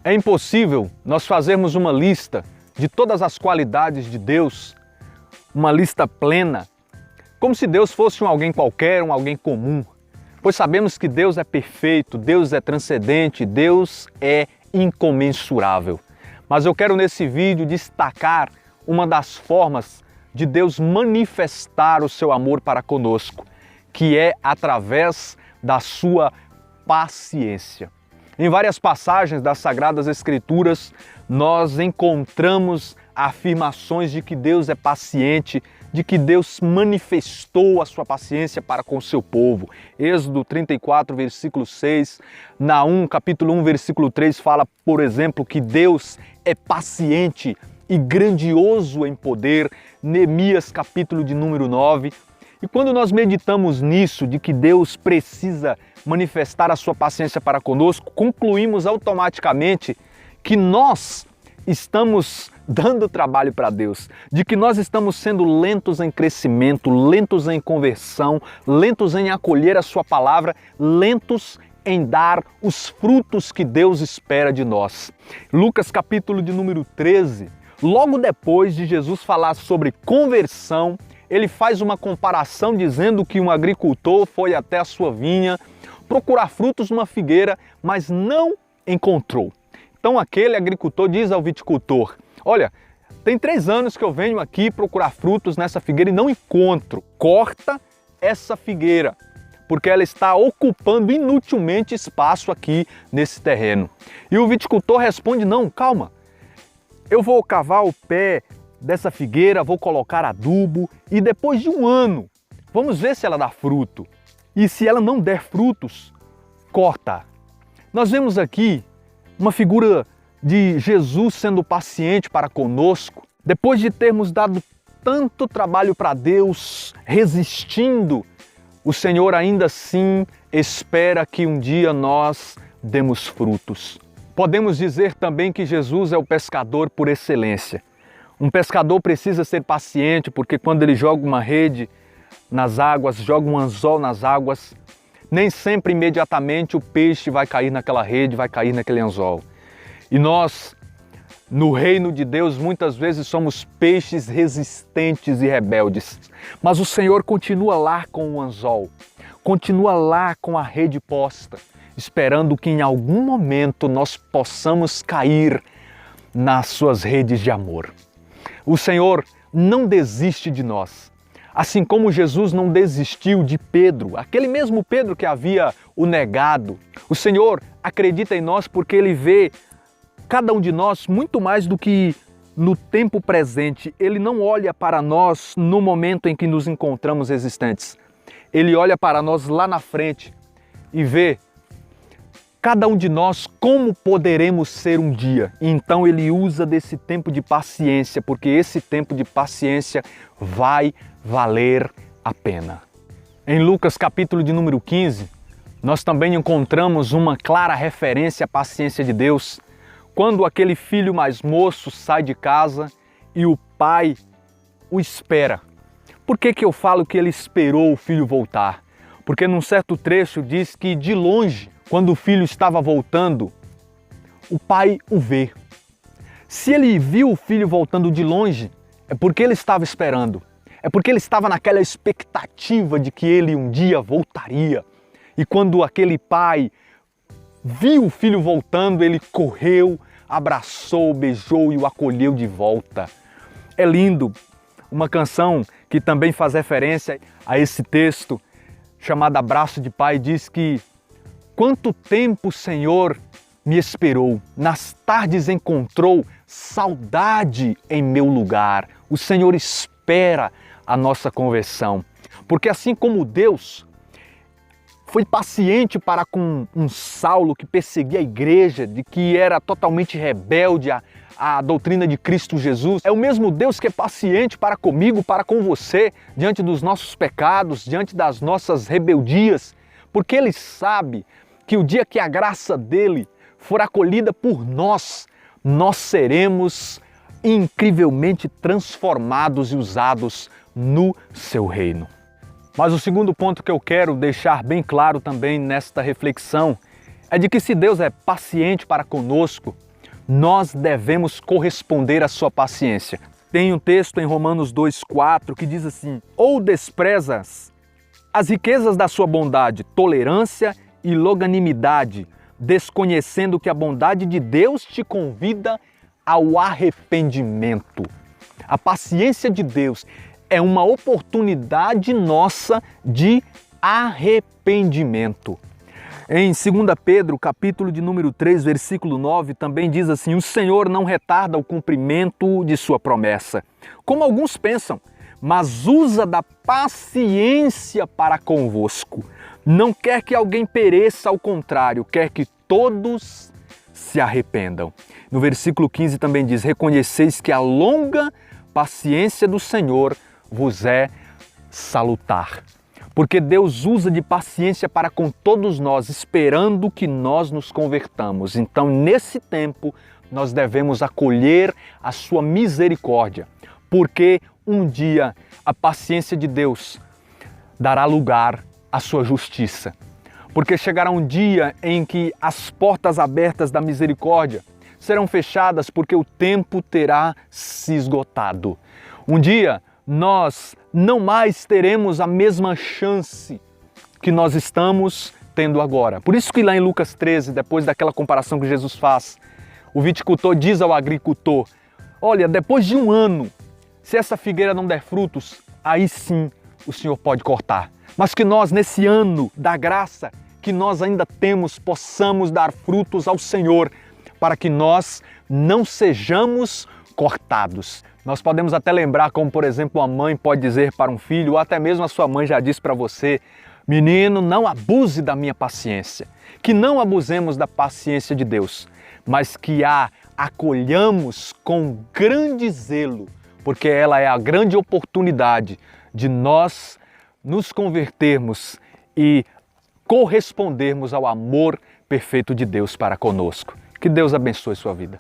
É impossível nós fazermos uma lista de todas as qualidades de Deus, uma lista plena, como se Deus fosse um alguém qualquer, um alguém comum. Pois sabemos que Deus é perfeito, Deus é transcendente, Deus é incomensurável. Mas eu quero nesse vídeo destacar uma das formas de Deus manifestar o seu amor para conosco, que é através da sua paciência. Em várias passagens das Sagradas Escrituras, nós encontramos afirmações de que Deus é paciente, de que Deus manifestou a sua paciência para com o seu povo. Êxodo 34, versículo 6, Naum, capítulo 1, versículo 3, fala, por exemplo, que Deus é paciente e grandioso em poder. Neemias, capítulo de número 9. E quando nós meditamos nisso, de que Deus precisa manifestar a sua paciência para conosco, concluímos automaticamente que nós estamos dando trabalho para Deus, de que nós estamos sendo lentos em crescimento, lentos em conversão, lentos em acolher a sua palavra, lentos em dar os frutos que Deus espera de nós. Lucas capítulo de número 13, logo depois de Jesus falar sobre conversão, ele faz uma comparação dizendo que um agricultor foi até a sua vinha procurar frutos numa figueira, mas não encontrou. Então aquele agricultor diz ao viticultor, olha, tem 3 anos que eu venho aqui procurar frutos nessa figueira e não encontro. Corta essa figueira, porque ela está ocupando inutilmente espaço aqui nesse terreno. E o viticultor responde, não, calma, eu vou cavar o pé dessa figueira, vou colocar adubo e depois de 1 ano, vamos ver se ela dá fruto. E se ela não der frutos, corta. Nós vemos aqui uma figura de Jesus sendo paciente para conosco, depois de termos dado tanto trabalho para Deus, resistindo, o Senhor ainda assim espera que um dia nós demos frutos. Podemos dizer também que Jesus é o pescador por excelência. Um pescador precisa ser paciente porque quando ele joga uma rede nas águas, joga um anzol nas águas, nem sempre imediatamente o peixe vai cair naquela rede, vai cair naquele anzol. E nós, no reino de Deus, muitas vezes somos peixes resistentes e rebeldes. Mas o Senhor continua lá com o anzol, continua lá com a rede posta, esperando que em algum momento nós possamos cair nas suas redes de amor. O Senhor não desiste de nós. Assim como Jesus não desistiu de Pedro, aquele mesmo Pedro que havia o negado. O Senhor acredita em nós porque Ele vê cada um de nós muito mais do que no tempo presente. Ele não olha para nós no momento em que nos encontramos existentes. Ele olha para nós lá na frente e vê cada um de nós como poderemos ser um dia. E então Ele usa desse tempo de paciência, porque esse tempo de paciência vai valer a pena. Em Lucas capítulo de número 15, nós também encontramos uma clara referência à paciência de Deus, quando aquele filho mais moço sai de casa e o pai o espera. Por que eu falo que ele esperou o filho voltar? Porque num certo trecho diz que de longe, quando o filho estava voltando, o pai o vê. Se ele viu o filho voltando de longe, é porque ele estava esperando. É porque ele estava naquela expectativa de que ele um dia voltaria. E quando aquele pai viu o filho voltando, ele correu, abraçou, beijou e o acolheu de volta. É lindo. Uma canção que também faz referência a esse texto, chamada Abraço de Pai, diz que quanto tempo o Senhor me esperou, nas tardes encontrou saudade em meu lugar. O Senhor espera a nossa conversão, porque assim como Deus foi paciente para com um Saulo que perseguia a igreja, de que era totalmente rebelde à doutrina de Cristo Jesus, é o mesmo Deus que é paciente para comigo, para com você, diante dos nossos pecados, diante das nossas rebeldias, porque Ele sabe que o dia que a graça dele for acolhida por nós, nós seremos incrivelmente transformados e usados no seu reino. Mas o segundo ponto que eu quero deixar bem claro também nesta reflexão é de que se Deus é paciente para conosco, nós devemos corresponder à sua paciência. Tem um texto em Romanos 2,4 que diz assim: ou desprezas as riquezas da sua bondade, tolerância e longanimidade, desconhecendo que a bondade de Deus te convida ao arrependimento. A paciência de Deus é uma oportunidade nossa de arrependimento. Em 2 Pedro, capítulo de número 3, versículo 9, também diz assim: o Senhor não retarda o cumprimento de sua promessa, como alguns pensam, mas usa da paciência para convosco. Não quer que alguém pereça, ao contrário, quer que todos se arrependam. No versículo 15 também diz: reconheceis que a longa paciência do Senhor vos é salutar. Porque Deus usa de paciência para com todos nós, esperando que nós nos convertamos. Então, nesse tempo, nós devemos acolher a sua misericórdia, porque um dia a paciência de Deus dará lugar à sua justiça. Porque chegará um dia em que as portas abertas da misericórdia serão fechadas, porque o tempo terá se esgotado. Um dia nós não mais teremos a mesma chance que nós estamos tendo agora. Por isso que lá em Lucas 13, depois daquela comparação que Jesus faz, o viticultor diz ao agricultor: olha, depois de um ano, se essa figueira não der frutos, aí sim o Senhor pode cortar. Mas que nós, nesse ano da graça que nós ainda temos, possamos dar frutos ao Senhor, para que nós não sejamos cortados. Nós podemos até lembrar como, por exemplo, uma mãe pode dizer para um filho, ou até mesmo a sua mãe já disse para você: menino, não abuse da minha paciência. Que não abusemos da paciência de Deus, mas que a acolhamos com grande zelo, porque ela é a grande oportunidade de nós nos convertermos e correspondermos ao amor perfeito de Deus para conosco. Que Deus abençoe sua vida.